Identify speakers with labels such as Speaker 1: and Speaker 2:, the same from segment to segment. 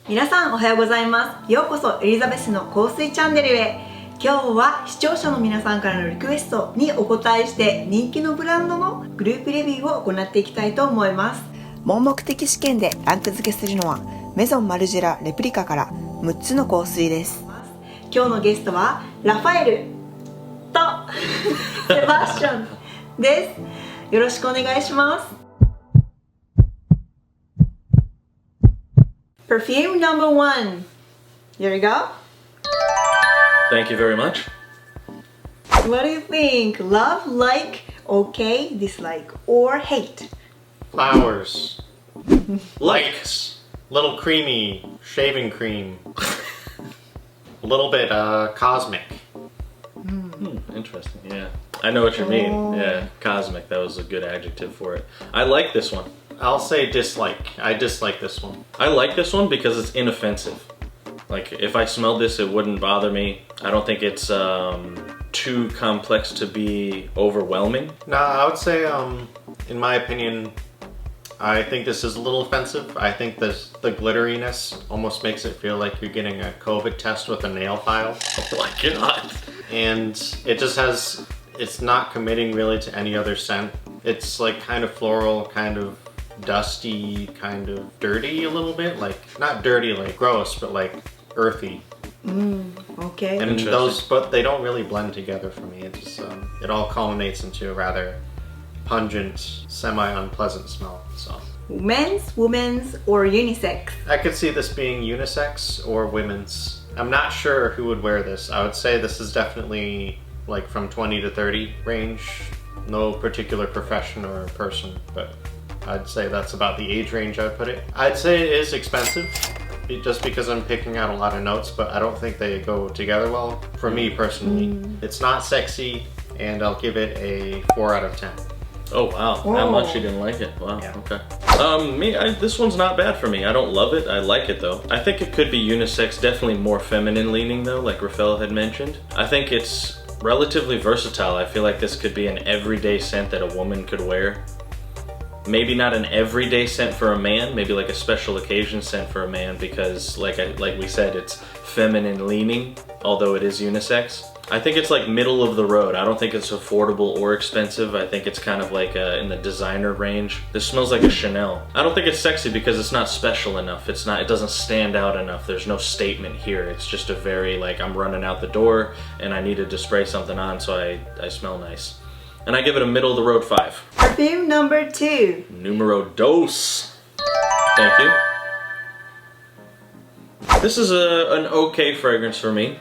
Speaker 1: 皆さんおはようございます。ようこそエリザベスの香水チャンネルへ。今日は視聴者の皆さんからのリクエストにお答えして人気のブランドのグループレビューを行っていきたいと思います。盲目的試験でランク付けするのはメゾンマルジェラレプリカから6つの香水です。今日のゲストはラファエルとセバスチャンです。よろしくお願いします。Perfume number 1. Here we go.
Speaker 2: Thank you very much.
Speaker 1: What do you think? Love, like, okay, dislike, or hate?
Speaker 3: Flowers. Likes. Little creamy. Shaving cream. A little bit cosmic.
Speaker 2: Interesting, yeah. I know what you mean. Yeah, cosmic. That was a good adjective for it. I like this one.
Speaker 3: I'll say dislike. I dislike this one.
Speaker 2: I like this one because it's inoffensive. Like, if I smelled this, it wouldn't bother me. I don't think it's too complex to be overwhelming.
Speaker 3: Nah, I would say, in my opinion, I think this is a little offensive. I think the glitteriness almost makes it feel like you're getting a COVID test with a nail file.
Speaker 2: Oh my god.
Speaker 3: And it just has, it's not committing really to any other scent. It's like kind of floral, kind of dusty, kind of dirty a little bit. Like, not dirty like gross, but like earthy.
Speaker 1: Okay.
Speaker 3: And those, but they don't really blend together for me. It just, it all culminates into a rather pungent, semi-unpleasant smell. So
Speaker 1: Men's, women's, or unisex?
Speaker 3: I could see this being unisex or women's. I'm not sure who would wear this. I would say this is definitely like from 20 to 30 range. No particular profession or person, but I'd say that's about the age range I'd put it. I'd say it is expensive just because I'm picking out a lot of notes, but I don't think they go together well for me personally. It's not sexy, and I'll give it a 4 out of 10.
Speaker 2: Oh wow, that much you didn't like it. Wow,
Speaker 3: Yeah.
Speaker 2: Okay. This one's not bad for me. I don't love it. I like it though. I think it could be unisex, definitely more feminine leaning though, like Rafael had mentioned. I think it's relatively versatile. I feel like this could be an everyday scent that a woman could wear. Maybe not an everyday scent for a man, maybe like a special occasion scent for a man because like we said, it's feminine leaning, although it is unisex. I think it's like middle of the road. I don't think it's affordable or expensive. I think it's kind of like in the designer range. This smells like a Chanel. I don't think it's sexy because it's not special enough. It doesn't stand out enough. There's no statement here. It's just a very like, I'm running out the door and I needed to spray something on so I smell nice. And I give it a middle of the road 5.
Speaker 1: Perfume number 2.
Speaker 2: Numero dos. Thank you. This is an okay fragrance for me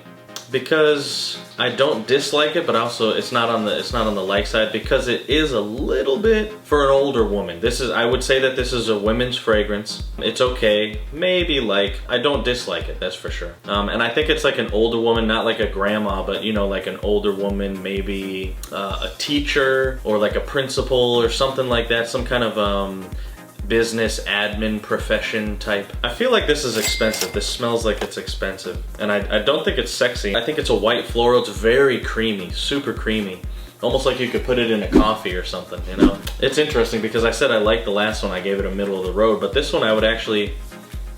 Speaker 2: because I don't dislike it, but also it's not on the like side because it is a little bit for an older woman. I would say that this is a women's fragrance. It's okay, maybe like, I don't dislike it, that's for sure. And I think it's like an older woman, not like a grandma, but you know, like an older woman, maybe a teacher or like a principal or something like that, some kind of business admin profession type. I feel like this is expensive. This smells like it's expensive. And I don't think it's sexy. I think it's a white floral. It's very creamy, super creamy. Almost like you could put it in a coffee or something, you know? It's interesting because I said I liked the last one. I gave it a middle of the road, but this one I would actually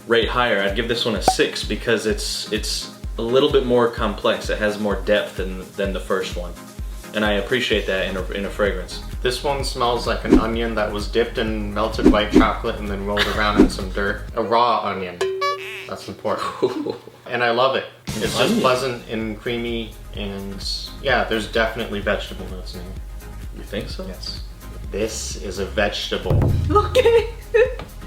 Speaker 2: rate higher. I'd give this one a 6 because it's a little bit more complex. It has more depth than the first one. And I appreciate that in a fragrance.
Speaker 3: This one smells like an onion that was dipped in melted white chocolate and then rolled around in some dirt. A raw onion. That's important. And I love it. It's just pleasant and creamy, and yeah, there's definitely vegetable notes in here.
Speaker 2: You think so?
Speaker 3: Yes. This is a vegetable.
Speaker 1: Okay.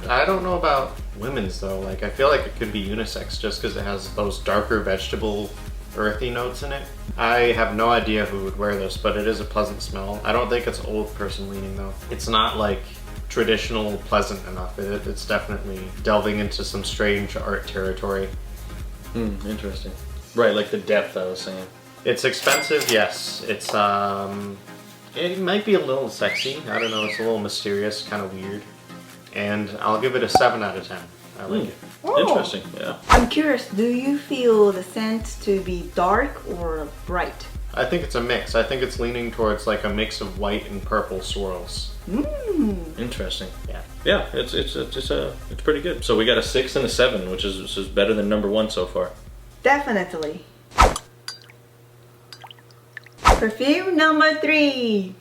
Speaker 3: I don't know about women's though. Like, I feel like it could be unisex just because it has those darker vegetable earthy notes in it. I have no idea who would wear this, but it is a pleasant smell. I don't think it's old person leaning though. It's not like traditional pleasant enough. It's definitely delving into some strange art territory.
Speaker 2: Interesting. Right, like the depth I was saying.
Speaker 3: It's expensive, yes. It's it might be a little sexy. I don't know, it's a little mysterious, kind of weird. And I'll give it a 7 out of 10. I like it.
Speaker 2: Interesting, yeah.
Speaker 1: I'm curious, do you feel the scent to be dark or bright?
Speaker 3: I think it's a mix. I think it's leaning towards like a mix of white and purple swirls.
Speaker 2: Interesting.
Speaker 3: Yeah.
Speaker 2: Yeah, it's pretty good. So we got a 6 and a 7, which is better than number 1 so far.
Speaker 1: Definitely. Perfume number 3.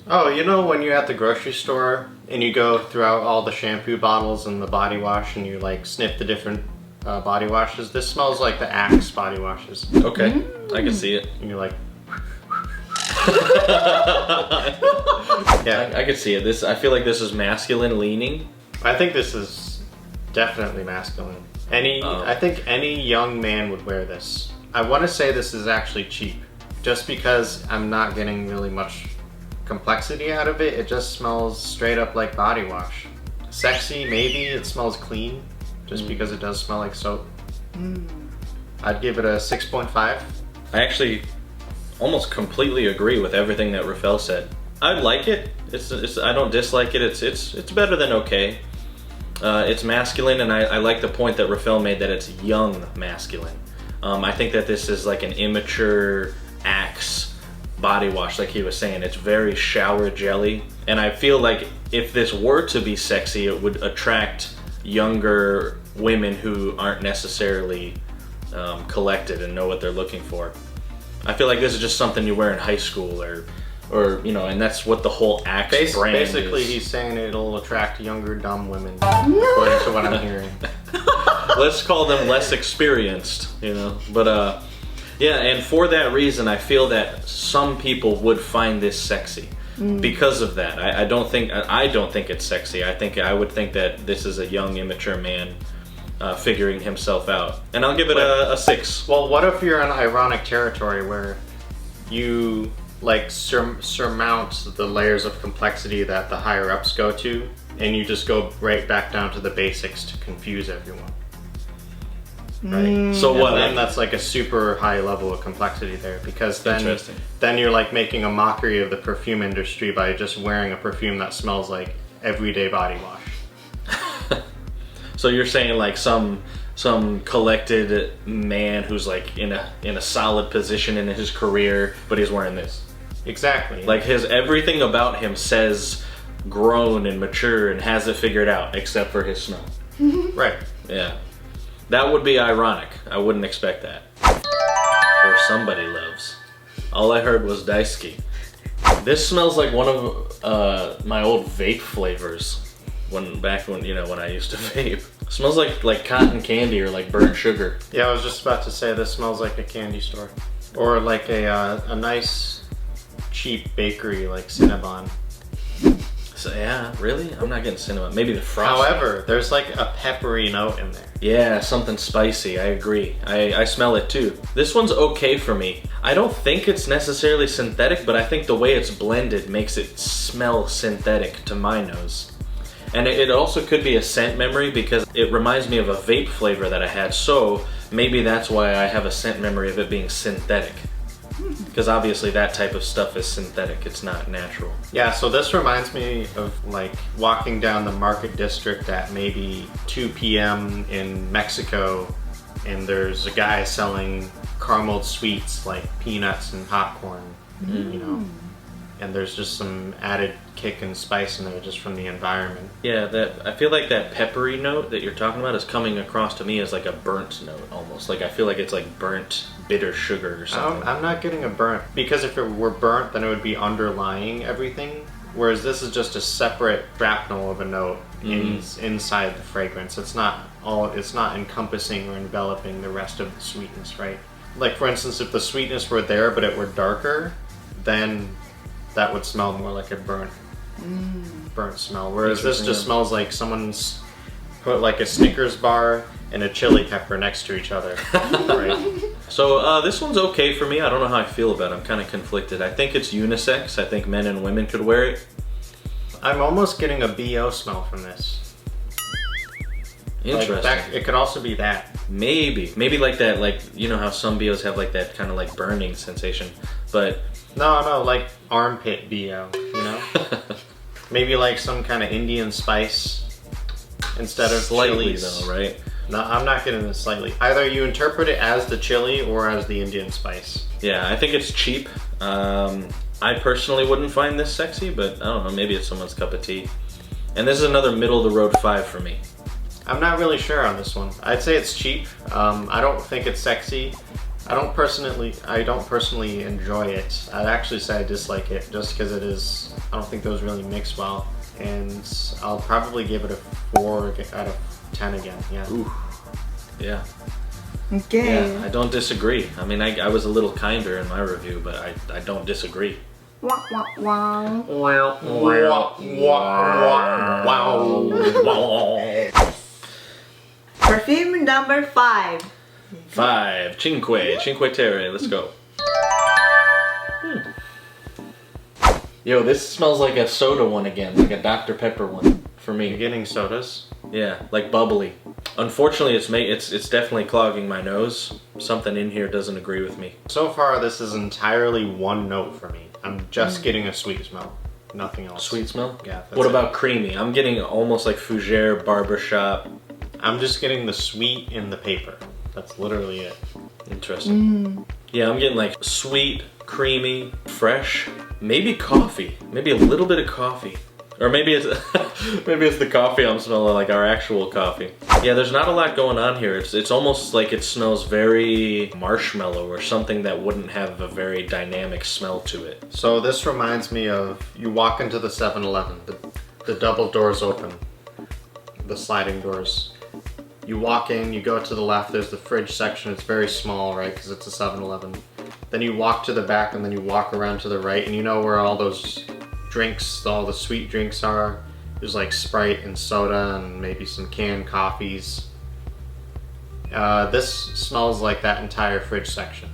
Speaker 3: Oh, you know when you're at the grocery store and you go throughout all the shampoo bottles and the body wash and you like sniff the different body washes? This smells like the Axe body washes.
Speaker 2: Okay, I can see it.
Speaker 3: And you're like... Yeah,
Speaker 2: I can see it. I feel like this is masculine leaning.
Speaker 3: I think this is definitely masculine. I think any young man would wear this. I want to say this is actually cheap, just because I'm not getting really much complexity out of it. It just smells straight up like body wash. Sexy, maybe. It smells clean, just because it does smell like soap. I'd give it a 6.5.
Speaker 2: I actually almost completely agree with everything that Rafael said. I like it. I don't dislike it. It's better than okay. It's masculine, and I like the point that Rafael made that it's young masculine. I think that this is like an immature Axe body wash, like he was saying. It's very shower jelly, and I feel like if this were to be sexy, it would attract younger women who aren't necessarily collected and know what they're looking for. I feel like this is just something you wear in high school, or you know, and that's what the whole Axe brand is.
Speaker 3: Basically, he's saying it'll attract younger, dumb women, according to what I'm hearing.
Speaker 2: Let's call them less experienced, you know. But yeah, and for that reason, I feel that some people would find this sexy because of that. I don't think it's sexy. I would think that this is a young, immature man figuring himself out, and I'll give it a 6.
Speaker 3: Well, what if you're in ironic territory where you like surmount the layers of complexity that the higher ups go to, and you just go right back down to the basics to confuse everyone? Right.
Speaker 2: So what?
Speaker 3: Then that's like a super high level of complexity there, because
Speaker 2: Interesting.
Speaker 3: then you're like making a mockery of the perfume industry by just wearing a perfume that smells like everyday body wash.
Speaker 2: So you're saying like some collected man who's like in a solid position in his career, but he's wearing this.
Speaker 3: Exactly.
Speaker 2: Like everything about him says grown and mature and has it figured out, except for his smell.
Speaker 3: Right.
Speaker 2: Yeah. That would be ironic. I wouldn't expect that. Or somebody loves. All I heard was Daisuke. This smells like one of my old vape flavors. Back when I used to vape. It smells like cotton candy or like burnt sugar.
Speaker 3: Yeah, I was just about to say this smells like a candy store. Or like a nice cheap bakery like Cinnabon.
Speaker 2: So yeah, really? I'm not getting cinnamon. Maybe the frost.
Speaker 3: However, there's like a peppery note in there.
Speaker 2: Yeah, something spicy. I agree. I smell it too. This one's okay for me. I don't think it's necessarily synthetic, but I think the way it's blended makes it smell synthetic to my nose. And it also could be a scent memory because it reminds me of a vape flavor that I had, so maybe that's why I have a scent memory of it being synthetic. Because obviously that type of stuff is synthetic, it's not natural.
Speaker 3: Yeah, so this reminds me of like walking down the market district at maybe 2 p.m. in Mexico, and there's a guy selling carameled sweets like peanuts and popcorn, you know. And there's just some added kick and spice in there just from the environment.
Speaker 2: Yeah, I feel like that peppery note that you're talking about is coming across to me as like a burnt note almost. Like I feel like it's like burnt bitter sugar or something.
Speaker 3: I'm not getting a burnt, because if it were burnt then it would be underlying everything. Whereas this is just a separate shrapnel of a note inside the fragrance. It's not encompassing or enveloping the rest of the sweetness, right? Like for instance, if the sweetness were there but it were darker, then that would smell more like a burnt smell. Whereas this just smells like someone's put like a Snickers bar and a chili pepper next to each other. Right?
Speaker 2: So this one's okay for me. I don't know how I feel about it. I'm kind of conflicted. I think it's unisex. I think men and women could wear it.
Speaker 3: I'm almost getting a BO smell from this.
Speaker 2: Interesting.
Speaker 3: Like it could also be that.
Speaker 2: Maybe like that, like, you know how some BOs have like that kind of like burning sensation, but
Speaker 3: no, like armpit BO, you know? Maybe like some kind of Indian spice instead of
Speaker 2: slightly
Speaker 3: chilies.
Speaker 2: though, right?
Speaker 3: No, I'm not getting this slightly. Either you interpret it as the chili or as the Indian spice.
Speaker 2: Yeah, I think it's cheap. I personally wouldn't find this sexy, but I don't know, maybe it's someone's cup of tea. And this is another middle of the road 5 for me.
Speaker 3: I'm not really sure on this one. I'd say it's cheap. I don't think it's sexy. I don't personally enjoy it. I'd actually say I dislike it just because it is, I don't think those really mix well. And I'll probably give it a 4 out of 10 again, yeah.
Speaker 2: Ooh, yeah.
Speaker 1: Okay.
Speaker 2: Yeah, I don't disagree. I mean, I was a little kinder in my review, but I don't disagree.
Speaker 1: Wah, wah, wah.
Speaker 3: Wow.
Speaker 1: Perfume number 5.
Speaker 2: 5. Cinque Terre. Let's go. Yo, this smells like a soda one again, like a Dr. Pepper one for
Speaker 3: You're
Speaker 2: me.
Speaker 3: getting sodas?
Speaker 2: Yeah, like bubbly. Unfortunately, it's definitely clogging my nose. Something in here doesn't agree with me.
Speaker 3: So far, this is entirely one note for me. I'm just getting a sweet smell. Nothing else.
Speaker 2: Sweet smell?
Speaker 3: Yeah. that's
Speaker 2: What
Speaker 3: it.
Speaker 2: about creamy? I'm getting almost like fougere, barbershop.
Speaker 3: I'm just getting the sweet in the paper. That's literally it.
Speaker 2: Interesting. Yeah, I'm getting like sweet, creamy, fresh, maybe coffee, maybe a little bit of coffee, or maybe it's maybe it's the coffee I'm smelling, like our actual coffee. Yeah, there's not a lot going on here. It's almost like it smells very marshmallow or something that wouldn't have a very dynamic smell to it.
Speaker 3: So this reminds me of, you walk into the 7-Eleven, the double doors open, the sliding doors. You walk in, you go to the left, there's the fridge section. It's very small, right, because it's a 7-Eleven. Then you walk to the back and then you walk around to the right, and you know where all those drinks, all the sweet drinks are. There's like Sprite and soda and maybe some canned coffees. This smells like that entire fridge section.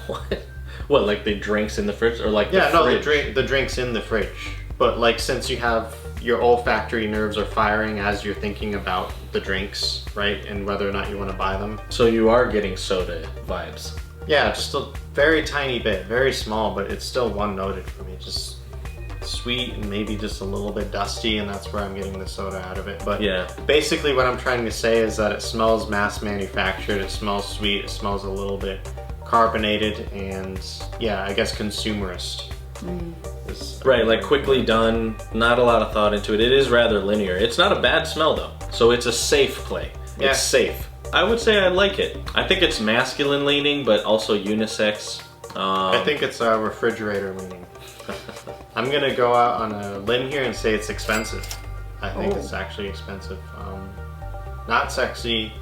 Speaker 2: What? What, like the drinks in the fridge, or like
Speaker 3: Yeah,
Speaker 2: the
Speaker 3: no,
Speaker 2: fridge?
Speaker 3: the drinks in the fridge. But like, since you have, your olfactory nerves are firing as you're thinking about the drinks, right? And whether or not you want to buy them.
Speaker 2: So you are getting soda vibes.
Speaker 3: Yeah, just a very tiny bit, very small, but it's still one noted for me. Just sweet and maybe just a little bit dusty, and that's where I'm getting the soda out of it. But
Speaker 2: Yeah.
Speaker 3: basically what I'm trying to say is that it smells mass manufactured, it smells sweet, it smells a little bit carbonated, and yeah, I guess consumerist.
Speaker 2: Right, like quickly done, not a lot of thought into it. It is rather linear. It's not a bad smell though, so it's a safe play.
Speaker 3: Yeah.
Speaker 2: It's safe. I would say I like it. I think it's masculine leaning, but also unisex.
Speaker 3: I think it's a refrigerator leaning. I'm gonna go out on a limb here and say it's expensive. I think it's actually expensive. Not sexy.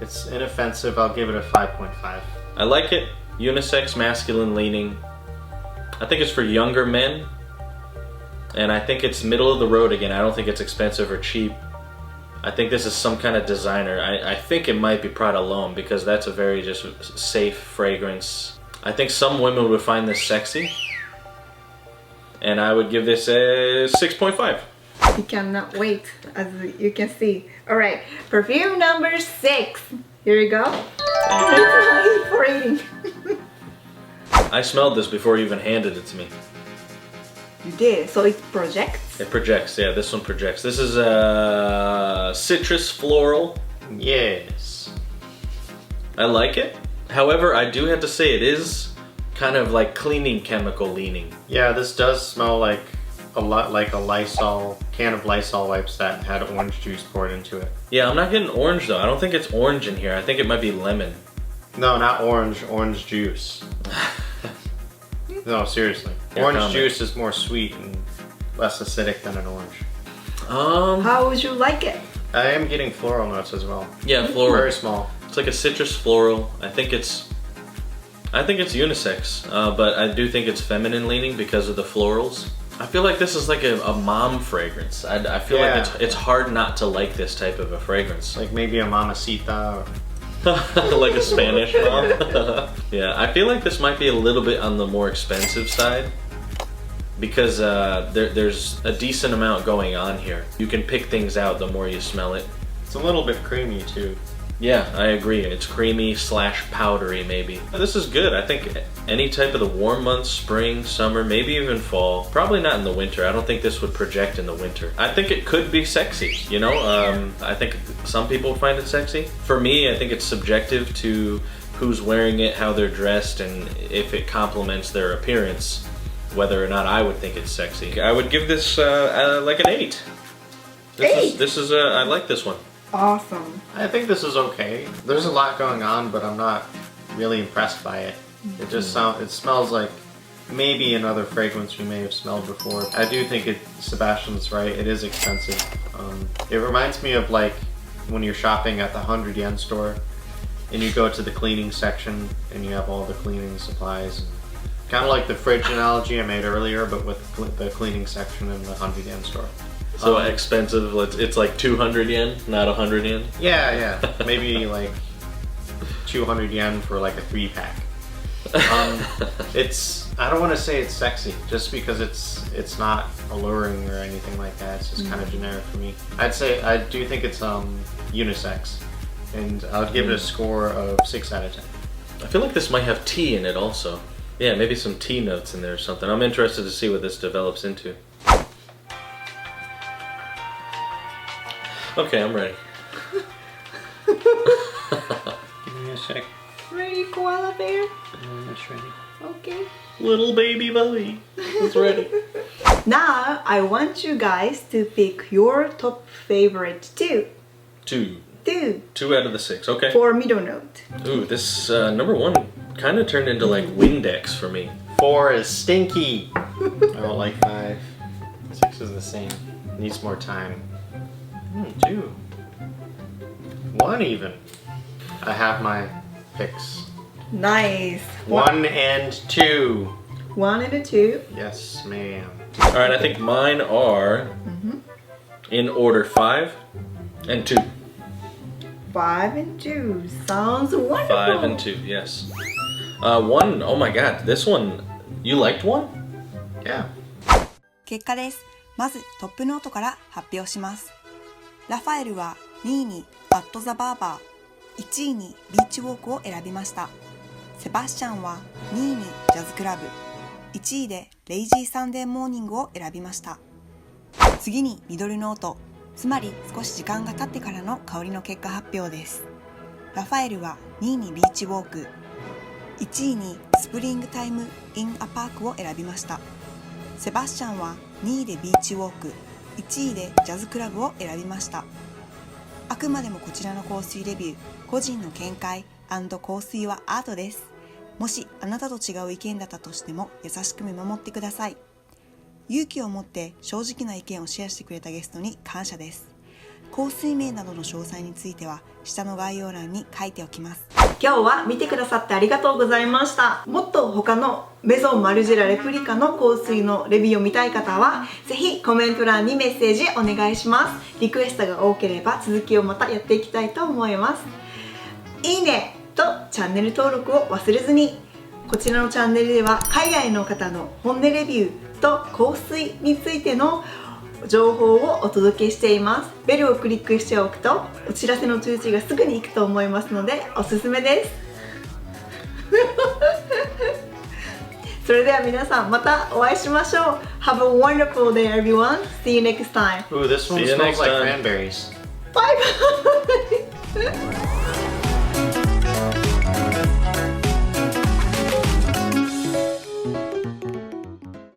Speaker 3: It's inoffensive. I'll give it a 5.5.
Speaker 2: I like it. Unisex, masculine leaning. I think it's for younger men. And I think it's middle of the road again. I don't think it's expensive or cheap. I think this is some kind of designer. I think it might be Prada L'Homme, because that's a very just safe fragrance. I think some women would find this sexy. And I would give this a 6.5.
Speaker 1: You cannot wait, as you can see. Alright, perfume number 6. Here we go. It's not for eating.
Speaker 2: I smelled this before you even handed it to me.
Speaker 1: You did, so it projects?
Speaker 2: It projects, yeah, this one projects. This is citrus floral.
Speaker 3: Yes.
Speaker 2: I like it. However, I do have to say it is kind of like cleaning chemical leaning.
Speaker 3: Yeah, this does smell like a lot like a Lysol, can of Lysol wipes that had orange juice poured into it.
Speaker 2: Yeah, I'm not getting orange though. I don't think it's orange in here. I think it might be lemon.
Speaker 3: No, not orange, orange juice. No, seriously.
Speaker 2: Yeah,
Speaker 3: Orange
Speaker 2: comment.
Speaker 3: juice is more sweet and less acidic than an orange.
Speaker 1: How would you like it?
Speaker 3: I am getting floral notes as well.
Speaker 2: Yeah, floral.
Speaker 3: Very small.
Speaker 2: It's like a citrus floral. I think it's unisex, but I do think it's feminine leaning because of the florals. I feel like this is like a mom fragrance. I feel like it's hard not to like this type of a fragrance.
Speaker 3: Like maybe a mamacita or...
Speaker 2: Like a Spanish mom. Yeah, I feel like this might be a little bit on the more expensive side, because there's a decent amount going on here. You can pick things out the more you smell it.
Speaker 3: It's a little bit creamy too.
Speaker 2: Yeah, I agree. It's creamy slash powdery maybe. This is good. I think any type of the warm months, spring, summer, maybe even fall. Probably not in the winter. I don't think this would project in the winter. I think it could be sexy, you know? I think some people find it sexy. For me, I think it's subjective to who's wearing it, how they're dressed, and if it complements their appearance, whether or not I would think it's sexy. I would give this like an 8. This is I like this one.
Speaker 1: Awesome.
Speaker 3: I think this is okay. There's a lot going on, but I'm not really impressed by it. It just it smells like maybe another fragrance we may have smelled before. I do think Sebastian's right, it is expensive. It reminds me of like when you're shopping at the 100 yen store and you go to the cleaning section and you have all the cleaning supplies. Kind of like the fridge analogy I made earlier, but with the cleaning section in the 100 yen store.
Speaker 2: So expensive, it's like 200 yen, not 100 yen?
Speaker 3: Yeah. Maybe like 200 yen for like a 3-pack. I don't want to say it's sexy, just because it's not alluring or anything like that. It's just kind of generic for me. I'd say I do think it's unisex, and I would give it a score of 6 out of 10.
Speaker 2: I feel like this might have tea in it also. Yeah, maybe some tea notes in there or something. I'm interested to see what this develops into. Okay, I'm ready.
Speaker 3: Give me a sec.
Speaker 1: Ready, koala bear?
Speaker 3: I'm almost ready.
Speaker 1: Okay.
Speaker 2: Little baby belly is ready.
Speaker 1: Now, I want you guys to pick your top favorite two.
Speaker 2: 2.
Speaker 1: Two.
Speaker 2: 2 out of the 6, okay.
Speaker 1: For middle note.
Speaker 2: Ooh, this number 1 kind of turned into like Windex for me.
Speaker 3: 4 is stinky. I don't like 5. 6 is the same. Needs more time. 2. 1 even. I have my picks.
Speaker 1: Nice.
Speaker 3: 1 and 2.
Speaker 1: 1 and a 2.
Speaker 3: Yes, ma'am.
Speaker 2: Alright, I think mine are in order 5 and 2.
Speaker 1: 5 and 2. Sounds wonderful.
Speaker 2: 5 and 2, yes. 1, oh my god, this one, you liked 1?
Speaker 3: Yeah.
Speaker 4: 結果です。まずトップノートから発表します。ラファエルは2位にアットザバーバー、1位にビーチウォークを選びました。セバスチャンは2位にジャズクラブ、1位でレイジーサンデーモーニングを選びました。次にミドルノート、つまり少し時間が経ってからの香りの結果発表です。ラファエルは2位にビーチウォーク、1位にスプリングタイムインアパークを選びました。セバスチャンは2位でビーチウォーク、1位でジャズクラブを選びました。あくまでもこちらの香水レビュー、個人の見解&香水はアートです。もしあなたと違う意見だったとしても優しく見守ってください。勇気を持って正直な意見をシェアしてくれたゲストに感謝です。香水名などの詳細については下の概要欄に書いておきます。
Speaker 1: 今日は見てくださってありがとうございました。もっと他のメゾンマルジェラレプリカの香水のレビューを見たい方はぜひコメント欄にメッセージお願いします。リクエストが多ければ続きをまたやっていきたいと思います。いいねとチャンネル登録を忘れずに。こちらのチャンネルでは海外の方の本音レビューと香水についての情報をお届けしています。ベルをクリックしておくとお知らせの通知がすぐに行くと思いますのでおすすめですそれでは皆さんまたお会いしましょう。 Have a wonderful day everyone. See you next time.
Speaker 3: Ooh, this one
Speaker 2: See you
Speaker 3: smells
Speaker 2: next
Speaker 3: like
Speaker 2: time.
Speaker 3: cranberries.
Speaker 1: Bye bye